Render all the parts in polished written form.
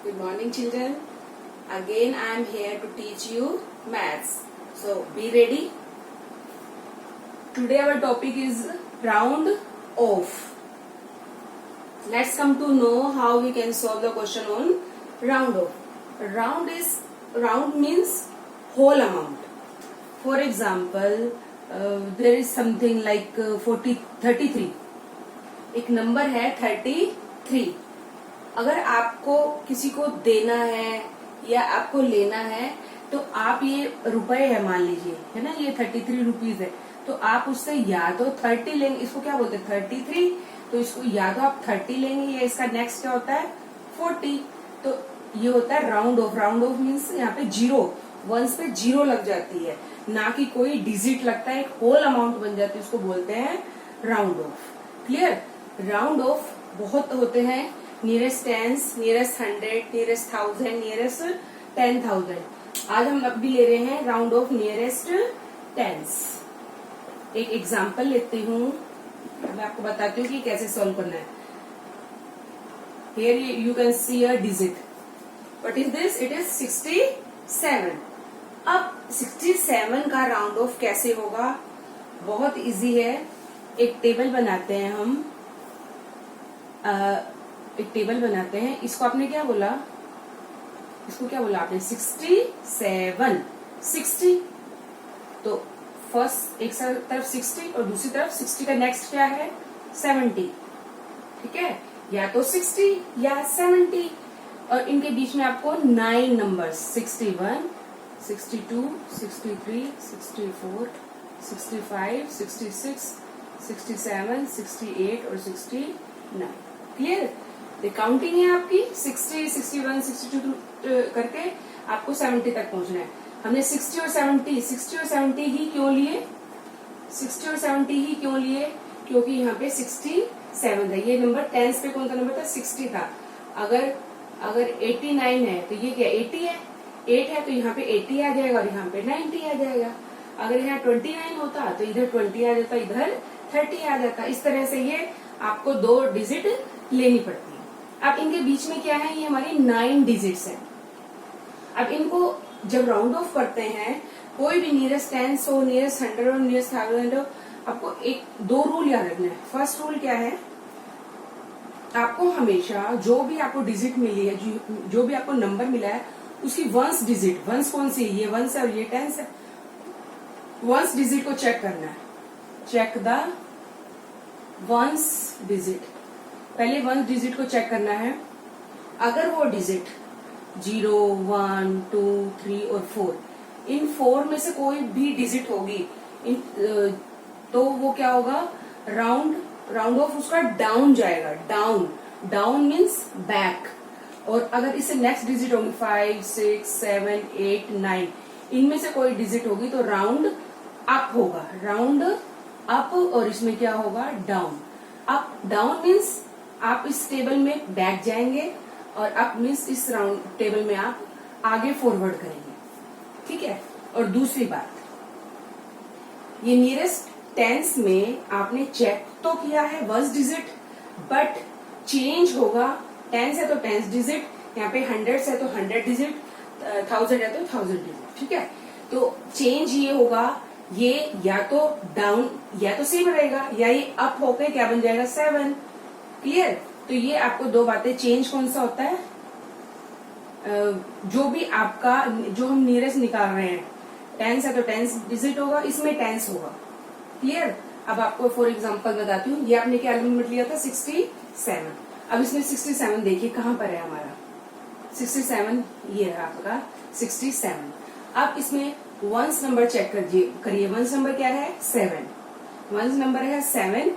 Good morning, children. Again, I am here to teach you maths. So, be ready. Today, our topic is round off. Let's come to know how we can solve the question on round off. Round means whole amount. For example, there is something like 33. एक number है 33. अगर आपको किसी को देना है या आपको लेना है तो आप ये रुपए है मान लीजिए, है ना, ये 33 रुपीज है, तो आप उससे या तो 30 लेंगे, इसको क्या बोलते हैं 33, तो इसको या तो आप 30 लेंगे या इसका नेक्स्ट क्या होता है 40. तो ये होता है round of. Round of means यहाँ पे जीरो, वंस पे जीरो लग जाती है, ना कि कोई डिजिट लगता है, एक होल अमाउंट बन जाती है, उसको बोलते हैं round of. Clear. Round of बहुत होते हैं, nearest tense, nearest 100, nearest 1000, nearest 10,000. आज हम अभी ले रहे हैं राउंड ऑफ नियरेस्ट टेंस. एक एग्जांपल लेती हूँ, मैं आपको बताती हूँ कि कैसे सॉल्व करना है. Here you can see a digit. What is this? It is 67. अब 67 का राउंड ऑफ कैसे होगा? बहुत इजी है. एक टेबल बनाते हैं हम, एक टेबल बनाते हैं. इसको आपने क्या बोला? इसको क्या बोला आपने? 67. 60. तो फर्स्ट एक तरफ 60 और दूसरी तरफ 60 का नेक्स्ट क्या है 70. ठीक है, या तो 60 या 70. और इनके बीच में आपको 9 नंबर 61, 62, 63, 64, 65, 66, 67, 68 और 69. क्लियर. काउंटिंग है आपकी 60, 61, 62 करके आपको 70 तक पहुंचना है. हमने 60 और 70 ही क्यों लिए? 60 और 70 ही क्यों लिए? क्योंकि यहाँ पे 67 था. ये नंबर टेंस पे कौन सा नंबर था? 60 था. अगर 89 है तो ये क्या 80 है? 8 है तो यहाँ पे 80 आ जाएगा और यहाँ पे 90 आ जाएगा. अगर यहाँ 29 होता तो इधर 20 आ जाता, इधर 30 आ जाता. इस तरह से ये आपको 2 डिजिट लेनी पड़ती है. अब इनके बीच में क्या है? ये हमारी 9 डिजिट्स है. अब इनको जब राउंड ऑफ करते हैं, कोई भी नियरेस्ट टेंस हो, नियरेस्ट 100 हो, नियरेस्ट 1000 हो, आपको 2 रूल याद रखना है. फर्स्ट रूल क्या है? आपको हमेशा जो भी आपको डिजिट मिली है, जो भी आपको नंबर मिला है, उसकी वंस डिजिट, वंस कौन सी? ये वंस है और ये टेंस है. वंस डिजिट को चेक करना है. Check the ones digit. पहले वंस डिजिट को चेक करना है. अगर वो डिजिट 0, 1, 2, 3 और 4, इन 4 में से कोई भी डिजिट होगी तो वो क्या होगा? राउंड ऑफ उसका डाउन जाएगा. Down means back. और अगर इससे नेक्स्ट डिजिट होगी 5, 6, 7, 8, 9, इनमें से कोई डिजिट होगी तो राउंड अप होगा. Round up. और इसमें क्या होगा? डाउन. अप डाउन मीन्स आप इस टेबल में बैक जाएंगे और अप मीन्स इस राउंड टेबल में आप आगे फॉरवर्ड करेंगे. ठीक है. और दूसरी बात, ये नियरेस्ट टेंस में आपने चेक तो किया है वंस डिजिट, बट चेंज होगा. टेंस है तो टेंस डिजिट, यहाँ पे 100 है तो 100 डिजिट, 1000 है तो 1000 डिजिट. ठीक है. तो चेंज ये होगा, ये या तो डाउन या तो सेम रहेगा, या ये अप होकर क्या बन जाएगा 7. क्लियर. तो ये आपको 2 बातें. चेंज कौन सा होता है? जो भी आपका, जो हम नियरेस्ट निकाल रहे हैं, टेंस है तो टेंस डिजिट होगा, इसमें टेंस होगा. क्लियर. अब आपको फॉर एग्जांपल बताती हूँ. ये आपने क्या नंबर लिया था? 67. अब इसमें 67 देखिए कहाँ पर है हमारा 67. ये है आपका 67. अब इसमें वंस नंबर चेक करिए. वंस नंबर क्या है? 7. वंस नंबर है 7.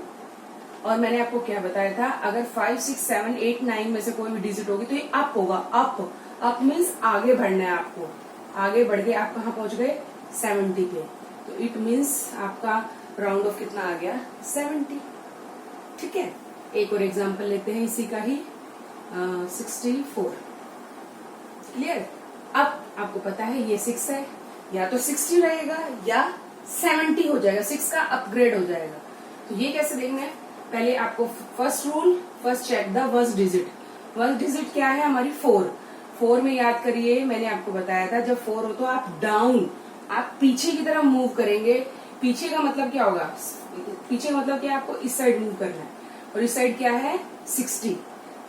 और मैंने आपको क्या बताया था? अगर 5, 6, 7, 8, 9 में से कोई भी डिजिट होगी तो ये अप होगा. अप मीन्स आगे बढ़ना है आपको. आगे बढ़ के आप कहाँ पहुंच गए? 70 पे. तो इट मीन्स आपका राउंड ऑफ कितना आ गया? 70. ठीक है. एक और एग्जांपल लेते हैं इसी का ही. 64. क्लियर. अब आपको पता है ये 6 है, या तो 60 रहेगा या 70 हो जाएगा. 6 का अपग्रेड हो जाएगा. तो ये कैसे देखना है? पहले आपको first rule, first check the first digit. First digit क्या है हमारी 4. 4 में याद करिए, मैंने आपको बताया था जब 4 हो तो आप डाउन, आप पीछे की तरफ मूव करेंगे। पीछे का मतलब क्या होगा? पीछे का मतलब क्या है? आपको इस साइड मूव करना है, और इस साइड क्या है? 60।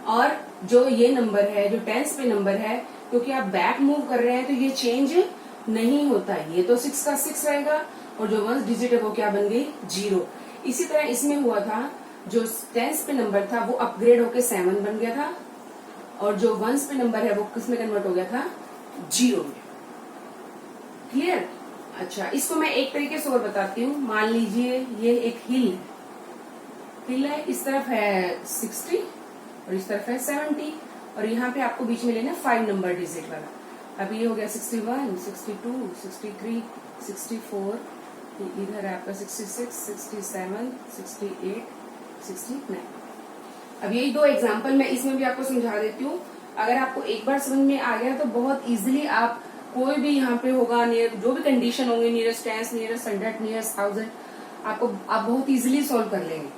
और जो ये नंबर है, जो टेंस पे नंबर है, क्योंकि आप बैक मूव कर रहे हैं तो ये चेंज नहीं होता। ये तो 6 का 6 रहेगा, और जो 1 डिजिट है वो क्या बन गई? 0। इसी तरह इसमें हुआ था, जो टेंस पे नंबर था वो अपग्रेड होके 7 बन गया था, और जो 1 पे नंबर है वो किस में कन्वर्ट हो गया था? 0 में। क्लियर? अच्छा, इसको मैं एक तरीके से और बताती हूँ। मान लीजिए ये एक हिल है, इस तरफ है 60 और इस तरफ है 70, और यहाँ पे आपको बीच में लेना 5 नंबर डिजिट वाला। अब ये हो गया 61, 62, 63, 64, इधर है आपका 66, 67, 68, 69। अब यही 2 एग्जाम्पल मैं इसमें भी आपको समझा देती हूँ। अगर आपको एक बार समझ में आ गया तो बहुत इजीली आप कोई भी यहाँ पे होगा, नियर जो भी कंडीशन होंगे, नियरेस्ट टेंस, नियरेस्ट 100, नियरेस्ट 1000, आप बहुत इजीली सॉल्व कर लेंगे।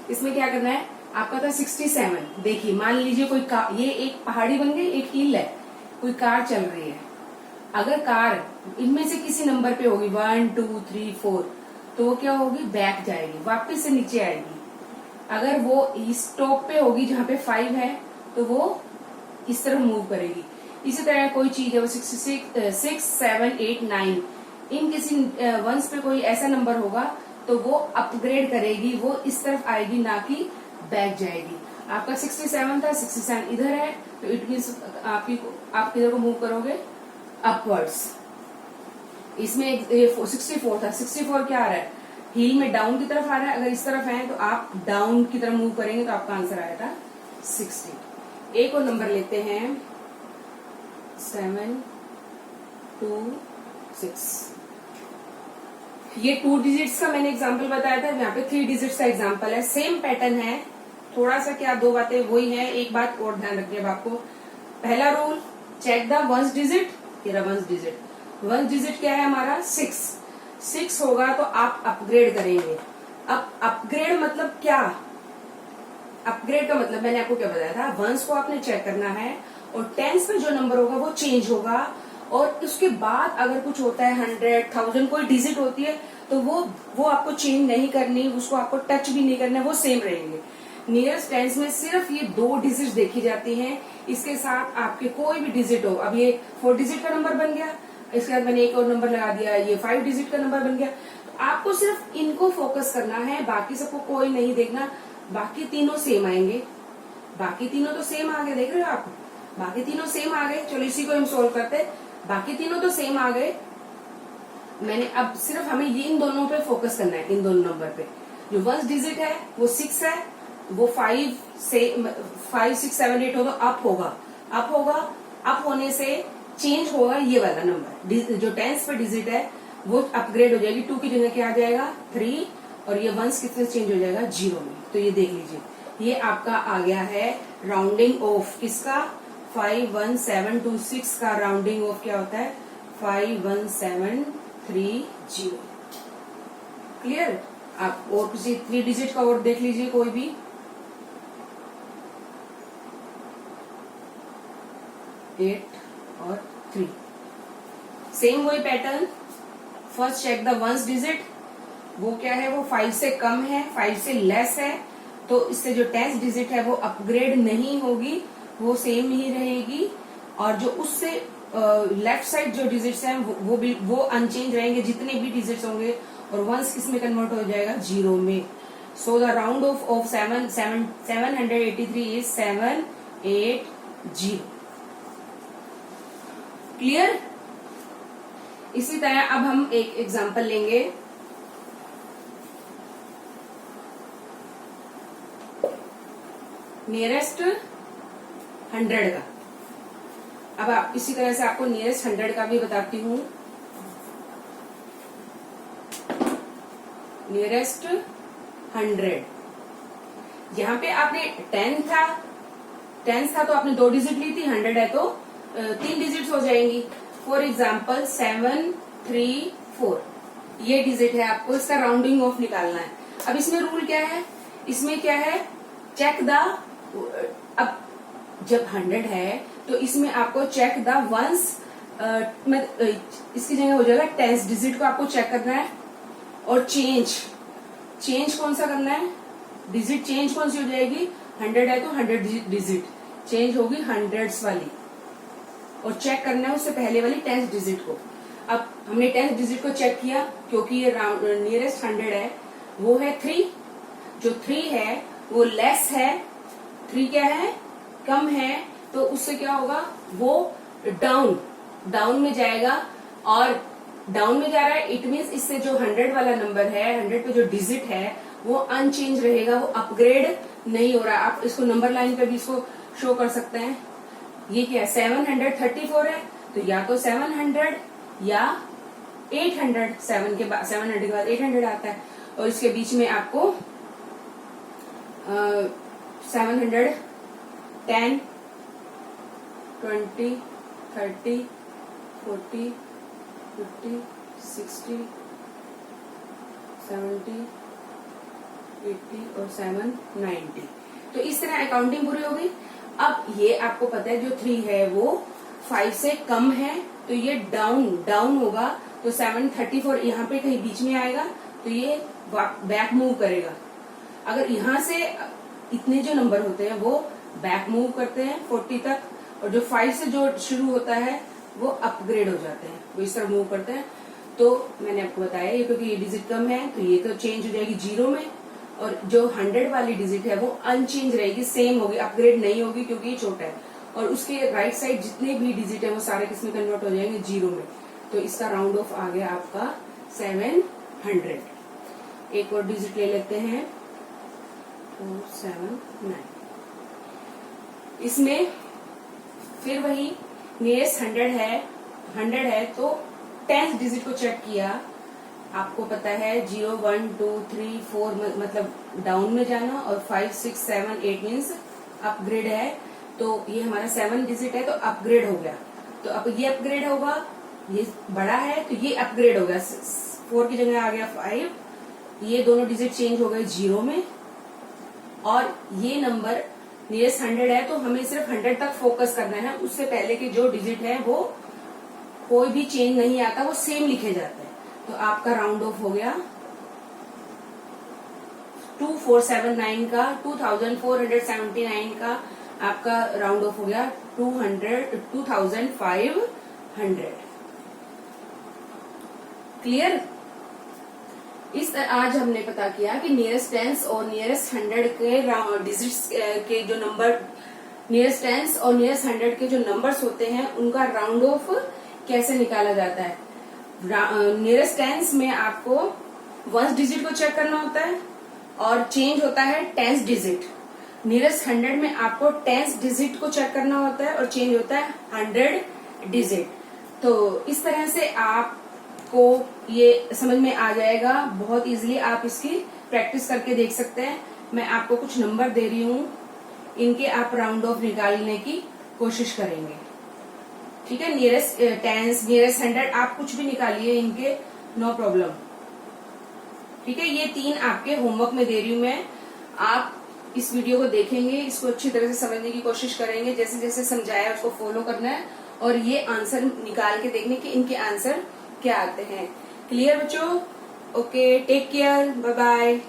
इसमें क्या करना है? आपका था 67। देखिए, मान लीजिए कोई कार, ये एक पहाड़ी बन गई, एक हिल है, कोई कार चल रही है। अगर कार इनमें से किसी नंबर पे होगी 1, 2, 3, 4, तो वो क्या होगी? बैक जाएगी, वापस से नीचे आएगी। अगर वो इस टॉप पे होगी जहाँ पे 5 है, तो वो इस तरफ मूव करेगी। इसी तरह कोई चीज है, वो 66, 6, 7, 8, 9, इन किसी वंस पे कोई ऐसा नंबर होगा तो वो अपग्रेड करेगी, वो इस तरफ आएगी, ना कि बैक जाएगी। आपका 67 था, 67 इधर है, तो इट मीन्स आप किधर को मूव करोगे? अपवर्ड्स। इसमें 64 था, 64 क्या आ रहा है? हील में डाउन की तरफ आ रहा है। अगर इस तरफ है तो आप डाउन की तरफ मूव करेंगे, तो आपका आंसर आएगा 60। एक और नंबर लेते हैं, 7, 2, 6। ये 2 डिजिट्स का मैंने एग्जांपल बताया था, यहाँ पे 3 डिजिट्स का एग्जांपल है। सेम पैटर्न है, थोड़ा सा क्या 2 बातें वही है। एक बात और ध्यान रखिए अब आपको। पहला रूल, चेक द 1 डिजिट। तेरा 1 डिजिट, 1 डिजिट क्या है हमारा? 6 होगा तो आप अपग्रेड करेंगे। अब अपग्रेड मतलब क्या? अपग्रेड का मतलब मैंने आपको क्या बताया था? 1 को आपने चेक करना है, और टेंस में जो नंबर होगा वो चेंज होगा, और उसके बाद अगर कुछ होता है 100, 1000 कोई डिजिट होती है, तो वो आपको चेंज नहीं करनी, उसको आपको टच भी नहीं करना, वो सेम रहेंगे। नियरेस्ट टेंस में सिर्फ ये 2 डिजिट देखी जाती हैं। इसके साथ आपके कोई भी डिजिट हो, अब ये 4 डिजिट का नंबर बन गया, इसके बाद मैंने एक और नंबर लगा दिया, ये 5 डिजिट का नंबर बन गया। तो आपको सिर्फ इनको फोकस करना है, बाकी सबको कोई नहीं देखना। बाकी तीनों सेम आएंगे, बाकी तीनों तो सेम आ गए, देख रहे हो आप? बाकी तीनों सेम आ गए। चलो इसी को हम सोल्व करते हैं। बाकी तीनों तो सेम आ गए, मैंने अब सिर्फ हमें ये इन दोनों पे फोकस करना है, इन दोनों नंबर पे। जो 1 डिजिट है वो 6 है, वो 5 6 7 8 हो तो अप होगा, अप होने से चेंज होगा ये वाला नंबर। जो टेंस पे डिजिट है वो अपग्रेड हो जाएगी, 2 की जगह क्या आ जाएगा? 3, और ये 1 कितने चेंज हो जाएगा? 0 में। तो ये देख लीजिए, ये आपका आ गया है राउंडिंग ऑफ। किसका? 5 1 7 2 6 का राउंडिंग ऑफ क्या होता है? 5 1 7 3 0। क्लियर? आप और किसी 3 डिजिट का और देख लीजिए कोई भी। एट और 3, सेम वही pattern. First check the 1 digit, वो क्या है? वो 5 से कम है, 5 से लेस है, तो इससे जो 10 डिजिट है वो अपग्रेड नहीं होगी, वो सेम ही रहेगी। और जो उससे लेफ्ट साइड जो डिजिट्स हैं वो अनचेंज रहेंगे, जितने भी डिजिट्स होंगे, और 1 किस में कन्वर्ट हो जाएगा? 0 में। So the round of 783 is 7 8 0। Clear? इसी तरह अब हम एक एग्जांपल लेंगे। नियरेस्ट 100 का। अब आप इसी तरह से आपको नियरेस्ट 100 का भी बताती हूँ। नियरेस्ट 100, यहाँ पे आपने 10 था तो आपने 2 डिजिट ली थी, 100 है तो 3 डिजिट्स हो जाएंगी। फॉर एग्जाम्पल 7 3 4, ये डिजिट है, आपको इसका राउंडिंग ऑफ निकालना है। अब इसमें रूल क्या है? इसमें क्या है? चेक द, अब जब 100 है तो इसमें आपको चेक द वंस, इसकी जगह हो जाएगा टेंस डिजिट को आपको चेक करना है। और चेंज कौन सा करना है, डिजिट चेंज कौन सी हो जाएगी, 100 है तो 100 डिजिट चेंज होगी हंड्रेड्स वाली, और चेक करना है उससे पहले वाली टेंस डिजिट को। अब हमने टेंस डिजिट को चेक किया, क्योंकि ये नियरेस्ट 100 है, वो है 3। जो 3 है वो लेस है, 3 क्या है, कम है, तो उससे क्या होगा, वो डाउन में जाएगा। और डाउन में जा रहा है, इट मीन्स इससे जो 100 वाला नंबर है, 100 पे जो डिजिट है वो अनचेंज रहेगा, वो अपग्रेड नहीं हो रहा। आप इसको नंबर लाइन पे भी इसको शो कर सकते हैं। ये क्या है, 734 है, तो या तो 700 या 800, 700 के बाद 800 आता है, और इसके बीच में आपको 710, 20, 30, 40, 50, 60, 70, 80 और 7, 90। तो इस तरह अकाउंटिंग पूरी हो गई। अब ये आपको पता है जो 3 है वो 5 से कम है, तो ये डाउन होगा, तो 734 यहाँ पे कहीं बीच में आएगा, तो ये बैक मूव करेगा। अगर यहाँ से इतने जो नंबर होते हैं वो बैक मूव करते हैं 40 तक, और जो 5 से जो शुरू होता है वो अपग्रेड हो जाते हैं, वो इस तरह मूव करते हैं। तो मैंने आपको बताया ये, क्योंकि ये डिजिट कम है तो ये तो चेंज हो जाएगी 0 में, और जो 100 वाली डिजिट है वो अनचेंज रहेगी, सेम होगी, अपग्रेड नहीं होगी, क्योंकि ये छोटा है। और उसके राइट साइड जितने भी डिजिट है वो सारे किसमें कन्वर्ट हो जाएंगे, 0 में। तो इसका राउंड ऑफ आ गया आपका 700। एक और डिजिट ले लेते हैं, 4, 7, 9। इसमें फिर वही नियरेस्ट 100 है, तो 10th डिजिट को चेक किया। आपको पता है 0, 1, 2, 3, 4 मतलब डाउन में जाना, और 5, 6, 7, 8 मीन्स अपग्रेड है। तो ये हमारा 7 डिजिट है, तो अपग्रेड हो गया। तो अब ये अपग्रेड होगा, ये बड़ा है तो ये अपग्रेड हो गया, 4 की जगह आ गया 5। ये दोनों डिजिट चेंज हो गए 0 में, और ये नंबर नियरेस्ट 100 है, तो हमें सिर्फ 100 तक फोकस करना है। उससे पहले के जो डिजिट है वो कोई भी चेंज नहीं आता, वो सेम लिखे जाते हैं। तो आपका राउंड ऑफ हो गया 2479 का, 2479 का आपका राउंड ऑफ हो गया 2500। क्लियर? आज हमने पता किया कि नियरेस्ट टेंस और नियरेस्ट 100 के डिजिट्स के जो नंबर, नियरेस्ट टेंस और नियरेस्ट 100 के जो नंबर्स होते हैं उनका राउंड ऑफ कैसे निकाला जाता है। नियरेस्ट टेंस में आपको वंस डिजिट को चेक करना होता है, और चेंज होता है 10th डिजिट। नियरेस्ट 100 में आपको 10th डिजिट को चेक करना होता है, और चेंज होता है 100 डिजिट। तो इस तरह से आपको ये समझ में आ जाएगा बहुत इजीली। आप इसकी प्रैक्टिस करके देख सकते हैं। मैं आपको कुछ नंबर दे रही हूँ, इनके आप राउंड ऑफ निकालने की कोशिश करेंगे, ठीक है। नियरेस्ट टेंस, नियरेस्ट 100 आप कुछ भी निकालिए इनके, नो प्रॉब्लम, ठीक है। ये 3 आपके होमवर्क में दे रही हूँ मैं। आप इस वीडियो को देखेंगे, इसको अच्छी तरह से समझने की कोशिश करेंगे, जैसे जैसे समझाया उसको फॉलो करना है, और ये आंसर निकाल के देखने कि इनके आंसर क्या आते हैं। क्लियर बच्चों? Okay, take care, bye bye.